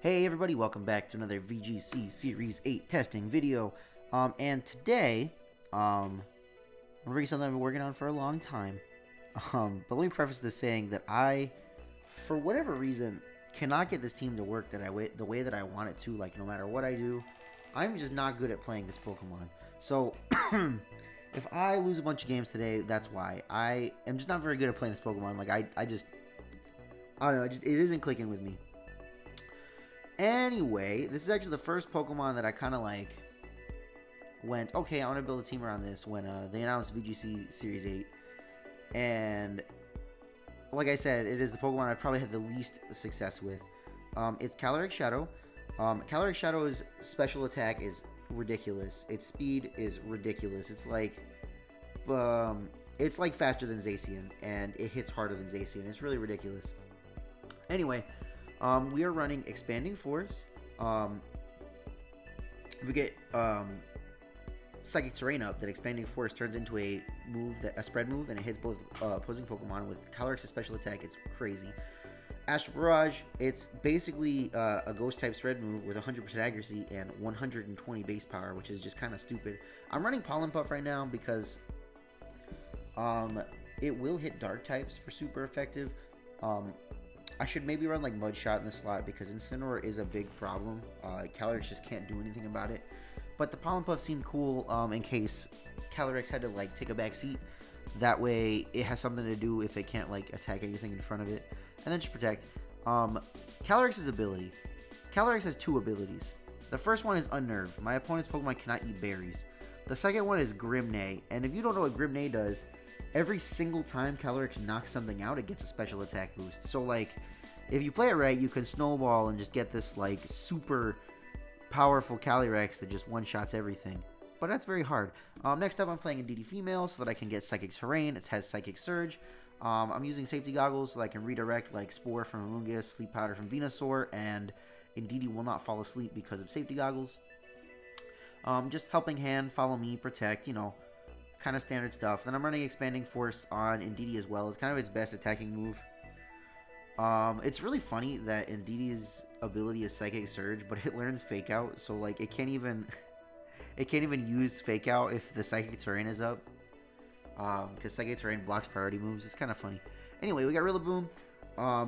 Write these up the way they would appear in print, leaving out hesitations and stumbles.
Hey everybody, welcome back to another VGC Series 8 testing video. And today, I'm bringing something I've been working on for a long time. But let me preface this saying that I, for whatever reason, cannot get this team to work the way that I want it to. Like, no matter what I do, I'm just not good at playing this Pokemon. So, if I lose a bunch of games today, that's why. I am just not very good at playing this Pokemon. Like, I don't know, it isn't clicking with me. Anyway, this is actually the first Pokemon that I kind of like went, okay, I want to build a team around this when they announced VGC Series 8. And like I said, it is the Pokemon I've probably had the least success with. It's Calyrex Shadow. Calyrex Shadow's special attack is ridiculous. Its speed is ridiculous. It's like faster than Zacian, and it hits harder than Zacian. It's really ridiculous. Anyway, we are running Expanding Force. We get Psychic Terrain up. That Expanding Force turns into a spread move, and it hits both opposing Pokemon with Calyrex's special attack. It's crazy. Astral Barrage. It's basically a Ghost type spread move with 100% accuracy and 120 base power, which is just kind of stupid. I'm running Pollen Puff right now because it will hit Dark types for super effective. I should maybe run like Mud Shot in the slot because Incineroar is a big problem. Calyrex just can't do anything about it. But the Pollen Puff seemed cool in case Calyrex had to like take a back seat. That way it has something to do if it can't like attack anything in front of it. And then just protect. Calyrex's ability. Calyrex has two abilities. The first one is Unnerve. My opponent's Pokemon cannot eat berries. The second one is Grimneigh. And if you don't know what Grimneigh does, every single time Calyrex knocks something out, it gets a special attack boost. So, like, if you play it right, you can snowball and just get this, like, super powerful Calyrex that just one-shots everything. But that's very hard. Next up, I'm playing Indeedee Female so that I can get Psychic Terrain. It has Psychic Surge. I'm using Safety Goggles so that I can redirect, like, Spore from Amoonguss, Sleep Powder from Venusaur, and Indeedee will not fall asleep because of Safety Goggles. Just Helping Hand, Follow Me, Protect, you know, kind of standard stuff. Then I'm running Expanding Force on Indeedee as well. It's kind of its best attacking move. It's really funny that Indeedee's ability is Psychic Surge, but it learns Fake Out, so like it can't even use Fake Out if the Psychic Terrain is up. Because Psychic Terrain blocks priority moves. It's kind of funny. Anyway, we got Rillaboom.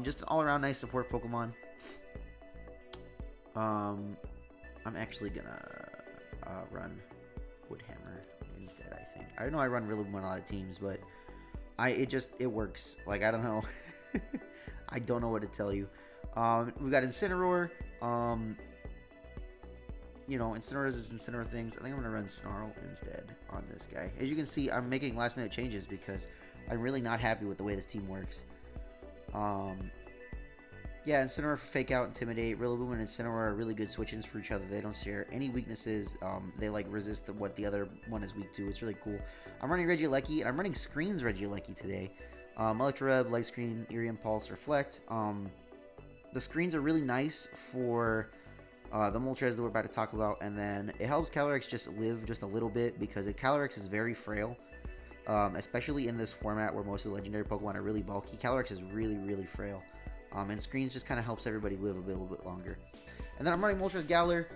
Just an all-around nice support Pokemon. I'm actually gonna run Woodhammer instead, I think. I know I run Rillaboom on a lot of teams, but it works. Like, I don't know. I don't know what to tell you. We got Incineroar. You know, Incineroar is Incineroar things. I think I'm going to run Snarl instead on this guy. As you can see, I'm making last minute changes because I'm really not happy with the way this team works. Yeah, Incineroar for Fake Out, Intimidate. Rillaboom and Incineroar are really good switch-ins for each other. They don't share any weaknesses. They like resist what the other one is weak to. It's really cool. I'm running Regieleki, and I'm running Screens Regieleki today. Electroweb, Light Screen, Eerie Impulse, Reflect. The screens are really nice for the Moltres that we're about to talk about, and then it helps Calyrex just live just a little bit because Calyrex is very frail, especially in this format where most of the legendary Pokemon are really bulky. Calyrex is really, really frail. And Screens just kind of helps everybody live a little bit longer. And then I'm running Moltres Galar,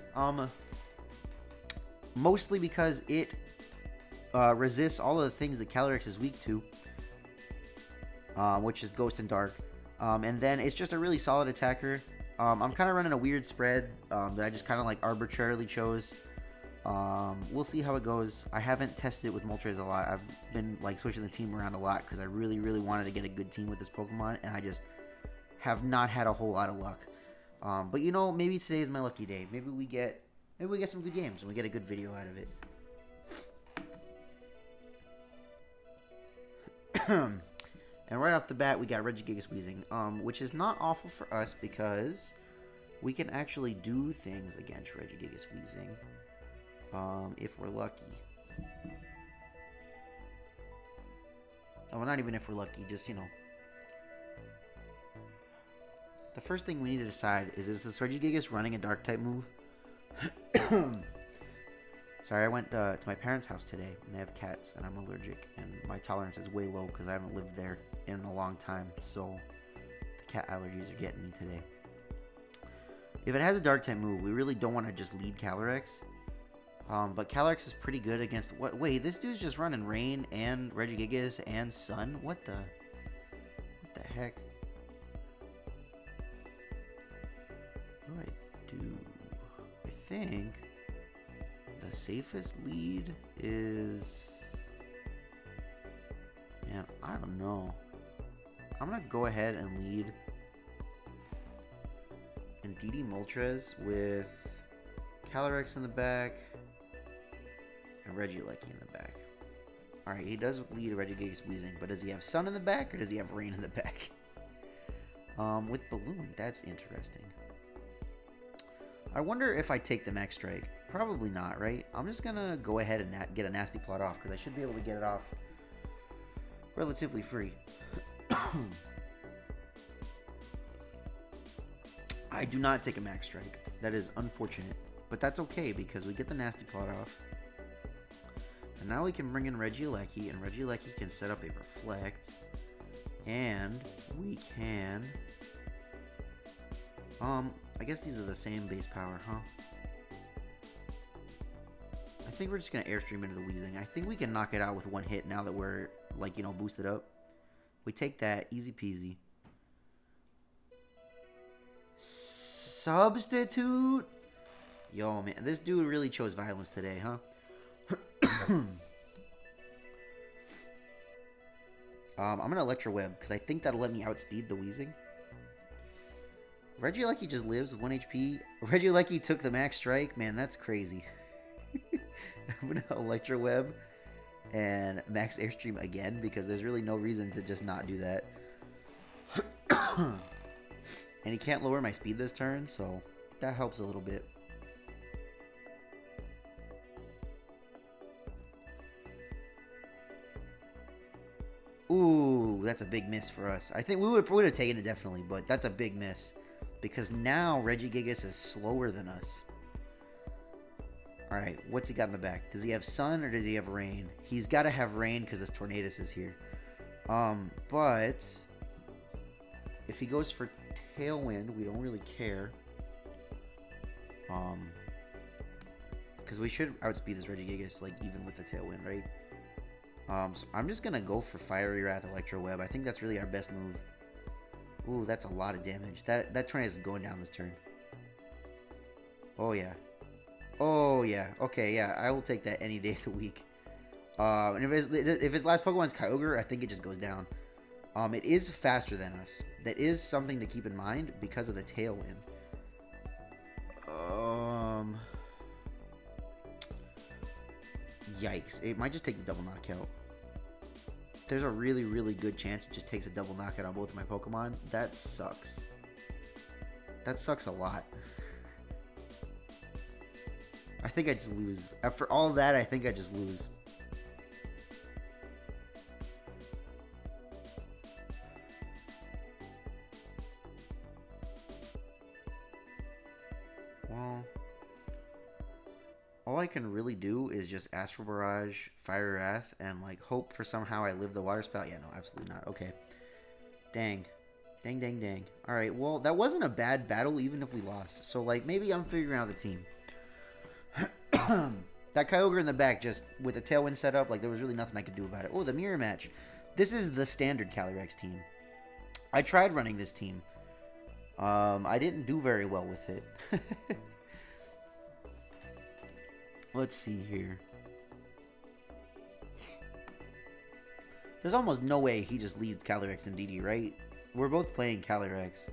mostly because it resists all of the things that Calyrex is weak to, which is Ghost and Dark. And then it's just a really solid attacker. I'm kind of running a weird spread that I just kind of like arbitrarily chose. We'll see how it goes. I haven't tested it with Moltres a lot. I've been like switching the team around a lot because I really, really wanted to get a good team with this Pokemon, and I just have not had a whole lot of luck. But you know, maybe today is my lucky day. Maybe we get some good games and we get a good video out of it. And right off the bat, we got Regigigas Wheezing, which is not awful for us because we can actually do things against Regigigas Wheezing if we're lucky. Oh, well, not even if we're lucky, just, you know. The first thing we need to decide is this Regigigas running a Dark-type move? Sorry, I went to my parents' house today, and they have cats, and I'm allergic, and my tolerance is way low because I haven't lived there in a long time, so the cat allergies are getting me today. If it has a dark type move, we really don't want to just lead Calyrex. But Calyrex is pretty good against... What? Wait, this dude's just running Rain and Regigigas and Sun? What the heck? What do I do? I think the safest lead is... Man, I don't know. I'm going to go ahead and lead Indeedee Moltres with Calyrex in the back and Regieleki in the back. Alright, he does lead Regigigas Wheezing, but does he have Sun in the back or does he have Rain in the back? With Balloon, that's interesting. I wonder if I take the Max Strike. Probably not, right? I'm just gonna go ahead and get a Nasty Plot off because I should be able to get it off relatively free. I do not take a Max Strike. That is unfortunate. But that's okay because we get the Nasty Plot off. And now we can bring in Regieleki, and Regieleki can set up a Reflect. And we can... I guess these are the same base power, huh? I think we're just going to Airstream into the Wheezing. I think we can knock it out with one hit now that we're, like, you know, boosted up. We take that. Easy peasy. Substitute? Yo, man. This dude really chose violence today, huh? I'm going to Electro Web because I think that'll let me outspeed the Wheezing. Regieleki just lives with 1 HP. Regieleki took the Max Strike. Man, that's crazy. I'm going to Electro Web and Max Airstream again because there's really no reason to just not do that. And he can't lower my speed this turn, so that helps a little bit. Ooh, that's a big miss for us. I think we would have taken it definitely, but that's a big miss. Because now Regigigas is slower than us. Alright, what's he got in the back? Does he have Sun or does he have Rain? He's got to have Rain because this Tornadus is here. But if he goes for Tailwind, we don't really care. Because we should outspeed this Regigigas, like, even with the Tailwind, right? So I'm just going to go for Fiery Wrath Electro Web. I think that's really our best move. Ooh, that's a lot of damage. That Tornadus is going down this turn. Oh, yeah. Oh, yeah. Okay, yeah. I will take that any day of the week. And if his last Pokemon's Kyogre, I think it just goes down. It is faster than us. That is something to keep in mind because of the Tailwind. Yikes. It might just take the double knockout. There's a really, really good chance it just takes a double knockout on both of my Pokemon. That sucks. That sucks a lot. I think I just lose. After all of that, I think I just lose. Well, all I can really do is just Astral Barrage, Fire Wrath, and like hope for somehow I live the Water Spout. Yeah, no, absolutely not. Okay. Dang. Dang, dang, dang. Alright, well, that wasn't a bad battle even if we lost. So, like, maybe I'm figuring out the team. That Kyogre in the back, just with the Tailwind set up, like, there was really nothing I could do about it. Oh, the mirror match. This is the standard Calyrex team. I tried running this team. I didn't do very well with it. Let's see here. There's almost no way he just leads Calyrex and Indeedee, right? We're both playing Calyrex.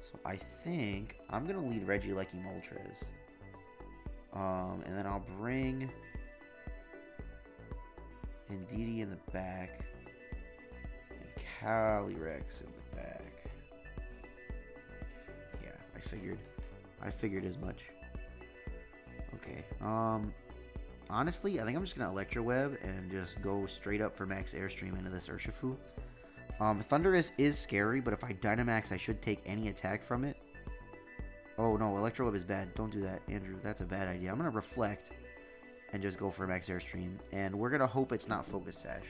So I think I'm going to lead Regieleki Moltres. And then I'll bring Indeedee in the back. And Calyrex in the back. Yeah, I figured as much. Okay. Honestly, I think I'm just going to Electro Web and just go straight up for Max Airstream into this Urshifu. Thundurus is scary, but if I Dynamax, I should take any attack from it. Oh, no, Electro Web is bad. Don't do that, Andrew. That's a bad idea. I'm going to Reflect and just go for Max Airstream. And we're going to hope it's not Focus Sash.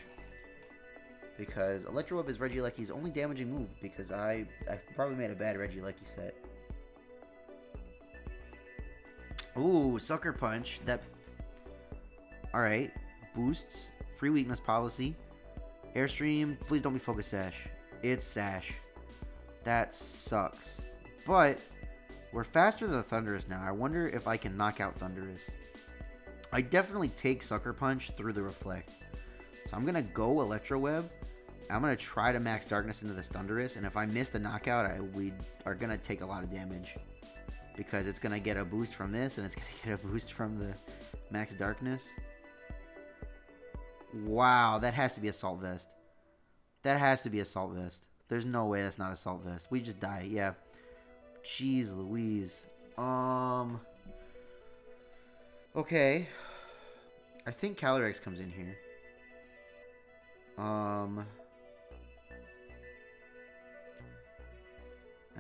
because Electro Web is Regieleki's only damaging move, because I probably made a bad Regieleki set. Ooh, Sucker Punch. That... Alright. Boosts. Free weakness policy. Airstream. Please don't be Focus Sash. It's Sash. That sucks. But we're faster than Thundurus now. I wonder if I can knock out Thundurus. I definitely take Sucker Punch through the Reflect. So I'm going to go Electro Web. I'm going to try to max Darkness into this Thundurus. And if I miss the knockout, we are going to take a lot of damage. Because it's going to get a boost from this, and it's going to get a boost from the max Darkness. Wow, that has to be Assault Vest. That has to be Assault Vest. There's no way that's not Assault Vest. We just die, yeah. Jeez Louise. Okay. I think Calyrex comes in here. And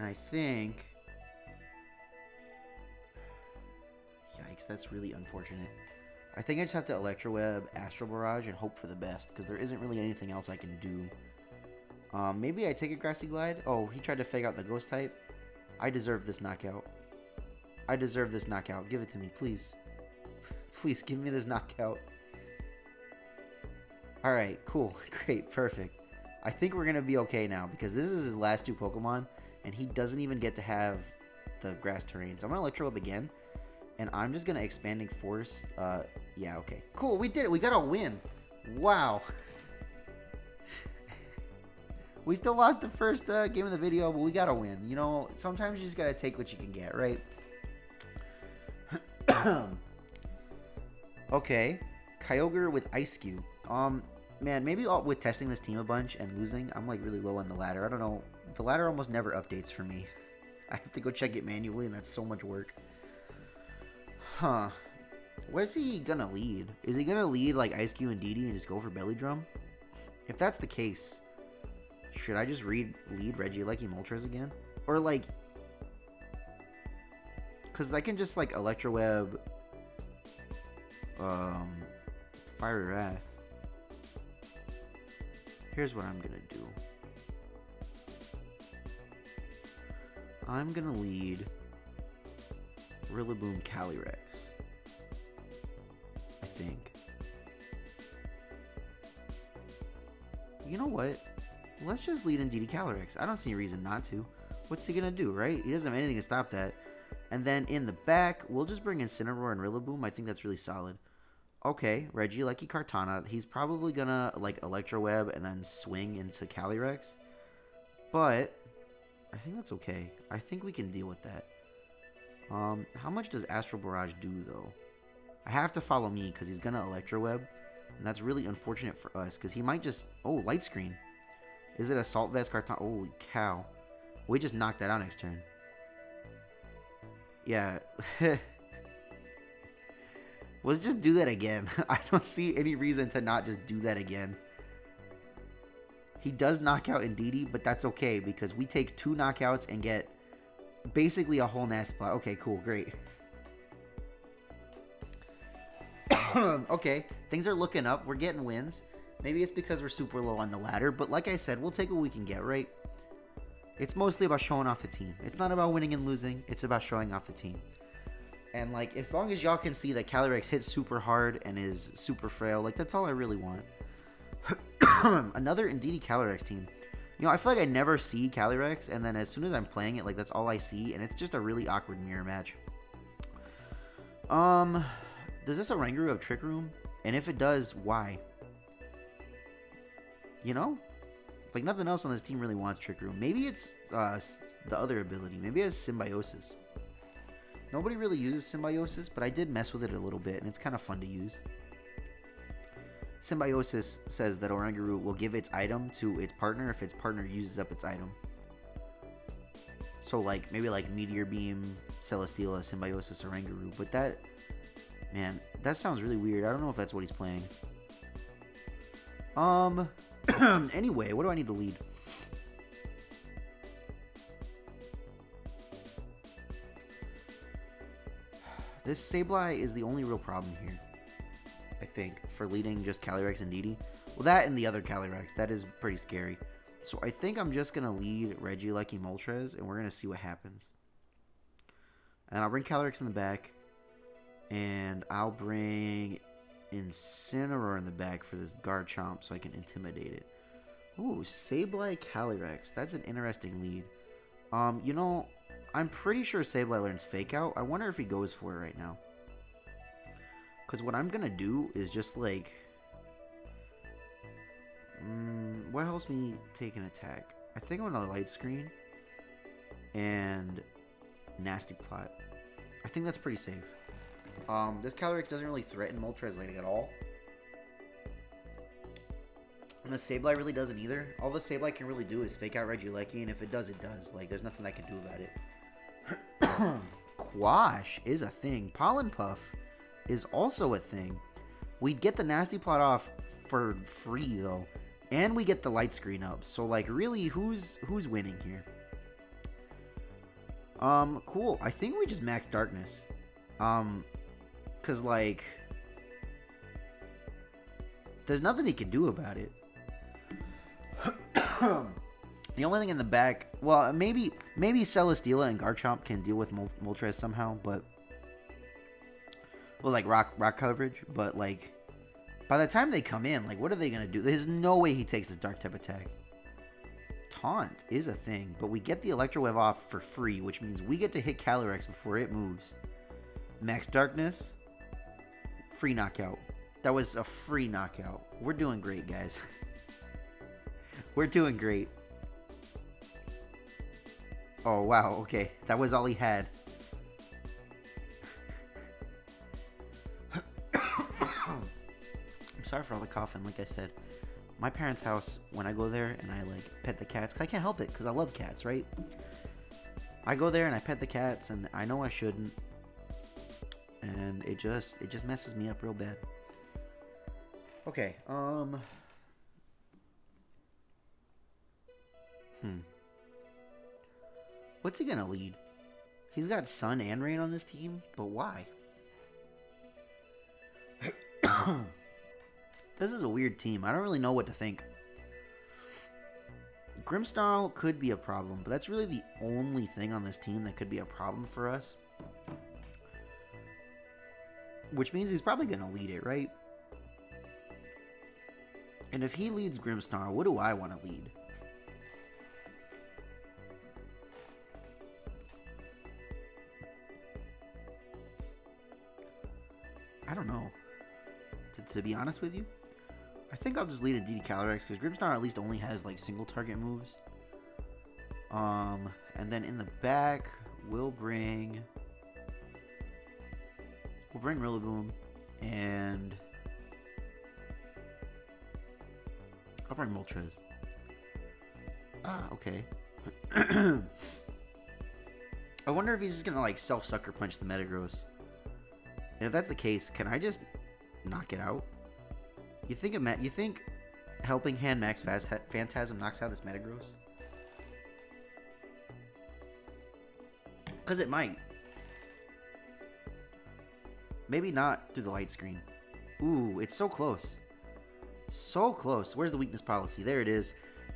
I think... Yikes, that's really unfortunate. I think I just have to Electro Web, Astral Barrage, and hope for the best, because there isn't really anything else I can do. Maybe I take a Grassy Glide. Oh, he tried to fake out the Ghost type. I deserve this knockout. I deserve this knockout. Give it to me, please. Please, give me this knockout. Alright, cool. Great, perfect. I think we're going to be okay now, because this is his last two Pokemon, and he doesn't even get to have the grass terrain. So I'm going to Electro Web again. And I'm just going to Expanding Force. Yeah, okay. Cool, we did it. We got a win. Wow. We still lost the first game of the video, but we got a win. You know, sometimes you just got to take what you can get, right? Okay. Kyogre with Ice Cube. Man, maybe with testing this team a bunch and losing, I'm like really low on the ladder. I don't know. The ladder almost never updates for me. I have to go check it manually, and that's so much work. Huh. Where's he gonna lead? Is he gonna lead like Ice Cube and DD and just go for Belly Drum? If that's the case, should I just lead Regieleki Moltres again? Or like... Because I can just like Electro Web... Fiery Wrath. Here's what I'm gonna do. I'm gonna lead... Rillaboom Calyrex. I think. You know what? Let's just lead in DD Calyrex. I don't see a reason not to. What's he gonna do, right? He doesn't have anything to stop that. And then in the back, we'll just bring in Incineroar and Rillaboom. I think that's really solid. Okay, Regieleki Kartana. He's probably gonna like Electro Web and then swing into Calyrex. But I think that's okay. I think we can deal with that. How much does Astral Barrage do, though? I have to follow me, because he's going to Electro Web. And that's really unfortunate for us, because he might just... Oh, Light Screen. Is it Assault Vest Carton? Holy cow. We just knocked that out next turn. Yeah. Let's just do that again. I don't see any reason to not just do that again. He does knock out Indeedee, but that's okay, because we take 2 knockouts and get... basically a whole nasty plot. Okay, cool, great. Okay, things are looking up. We're getting wins. Maybe it's because we're super low on the ladder, but like I said, we'll take what we can get, right? It's mostly about showing off the team. It's not about winning and losing. It's about showing off the team. And like, as long as y'all can see that Calyrex hits super hard and is super frail, like that's all I really want. Another Indeedee Calyrex team. You know, I feel like I never see Calyrex, and then as soon as I'm playing it, like, that's all I see, and it's just a really awkward mirror match. Does this Oranguru have Trick Room? And if it does, why? You know? Like, nothing else on this team really wants Trick Room. Maybe it's the other ability. Maybe it has Symbiosis. Nobody really uses Symbiosis, but I did mess with it a little bit, and it's kind of fun to use. Symbiosis says that Oranguru will give its item to its partner if its partner uses up its item. So, like, maybe like Meteor Beam, Celesteela, Symbiosis, Oranguru. But that, man, that sounds really weird. I don't know if that's what he's playing. Anyway, what do I need to lead? This Sableye is the only real problem here, I think, for leading just Calyrex and DD. Well, that and the other Calyrex. That is pretty scary. So I think I'm just going to lead Regieleki Moltres, and we're going to see what happens. And I'll bring Calyrex in the back. And I'll bring Incineroar in the back for this Garchomp so I can intimidate it. Ooh, Sableye Calyrex. That's an interesting lead. You know, I'm pretty sure Sableye learns Fake Out. I wonder if he goes for it right now. Because what I'm going to do is just like... what helps me take an attack? I think I'm going to Light Screen. And Nasty Plot. I think that's pretty safe. This Calyrex doesn't really threaten Moltres like at all. And the Sableye really doesn't either. All the Sableye can really do is Fake Out Regieleki, and if it does, it does. Like, there's nothing I can do about it. Quash is a thing. Pollen Puff is also a thing. We get the Nasty Plot off for free, though. And we get the Light Screen up. So, like, really, who's winning here? Cool. I think we just max Darkness. Because, like, there's nothing he can do about it. The only thing in the back, well, maybe Celesteela and Garchomp can deal with Moltres somehow, but, well, like rock coverage, but like by the time they come in, like what are they gonna do? There's no way he takes this Dark type attack. Taunt is a thing, but we get the Electro Wave off for free, which means we get to hit Calyrex before it moves. Max Darkness, free knockout. That was a free knockout. We're doing great, guys. We're doing great. Oh, wow. Okay. That was all he had. I'm sorry for all the coughing. Like I said, my parents' house, when I go there and I, like, pet the cats, 'cause I can't help it because I love cats, right? I go there and I pet the cats, and I know I shouldn't. And it just messes me up real bad. Okay, What's he gonna lead? He's got Sun and Rain on this team, but why? This is a weird team. I don't really know what to think. Grimmsnarl could be a problem, but that's really the only thing on this team that could be a problem for us. Which means he's probably gonna lead it, right? And if he leads Grimmsnarl, what do I want to lead? I don't know. To be honest with you, I think I'll just lead a DD Calyrex because Grimmsnarl at least only has like single target moves. And then in the back, we'll bring Rillaboom, and I'll bring Moltres. Ah, okay. I wonder if he's just gonna like self-sucker punch the Metagross. And if that's the case, can I just knock it out? You think Helping Hand Max Phantasm knocks out this Metagross? Because it might. Maybe not through the Light Screen. Ooh, it's so close. So close. Where's the weakness policy? There it is.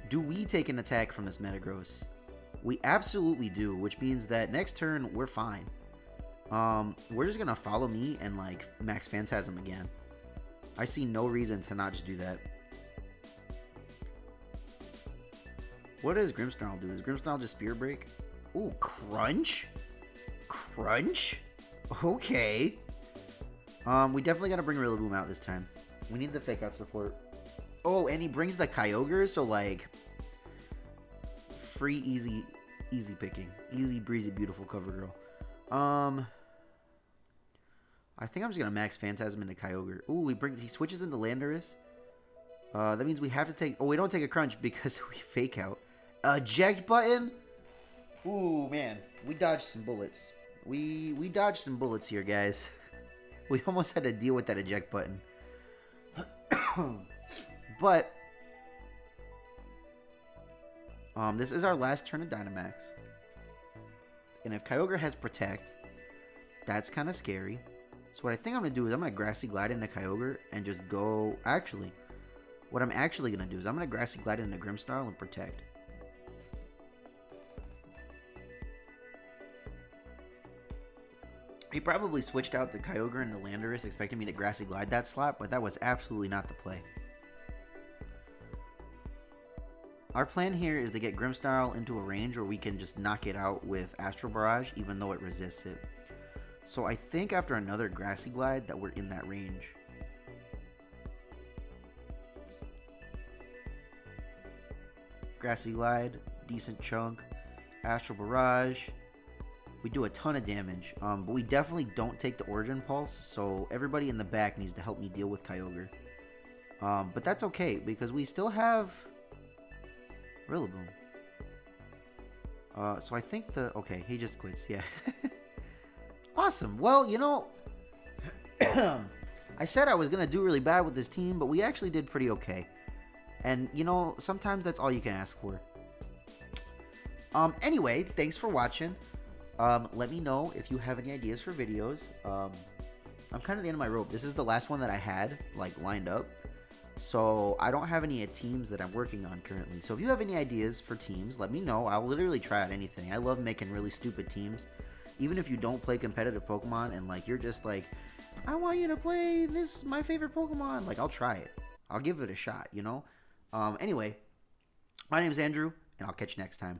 Do we take an attack from this Metagross? We absolutely do, which means that next turn, we're fine. We're just going to follow me and, like, Max Phantasm again. I see no reason to not just do that. What does Grimmsnarl do? Does Grimmsnarl just Spear Break? Ooh, Crunch? Crunch? Okay. We definitely got to bring Rillaboom out this time. We need the Fake Out support. Oh, and he brings the Kyogre, so, like, free, easy picking. Easy, breezy, beautiful cover girl. I think I'm just going to Max Phantasm into Kyogre. Ooh, he switches into Landorus. That means we have to take... Oh, we don't take a Crunch because we Fake Out. Eject button? Ooh, man. We dodged some bullets. We dodged some bullets here, guys. We almost had to deal with that eject button. But... this is our last turn of Dynamax. And if Kyogre has Protect, that's kind of scary. So what I think I'm going to do is I'm going to Grassy Glide into Kyogre and just go... Actually, What I'm actually going to do is I'm going to Grassy Glide into Grimmsnarl and Protect. He probably switched out the Kyogre into Landorus, expecting me to Grassy Glide that slot, but that was absolutely not the play. Our plan here is to get Grimmsnarl into a range where we can just knock it out with Astral Barrage, even though it resists it. So I think after another Grassy Glide that we're in that range. Grassy Glide, decent chunk, Astral Barrage. We do a ton of damage, but we definitely don't take the Origin Pulse, so everybody in the back needs to help me deal with Kyogre. But that's okay, because we still have Rillaboom. So I think okay, he just quits, yeah. Awesome. Well, you know, I said I was going to do really bad with this team, but we actually did pretty okay. And, you know, sometimes that's all you can ask for. Anyway, thanks for watching. Let me know if you have any ideas for videos. I'm kind of at the end of my rope. This is the last one that I had, like, lined up. So I don't have any teams that I'm working on currently. So if you have any ideas for teams, let me know. I'll literally try out anything. I love making really stupid teams. Even if you don't play competitive Pokemon and, like, you're just like, I want you to play this, my favorite Pokemon. Like, I'll try it. I'll give it a shot, you know? Anyway, my name's Andrew, and I'll catch you next time.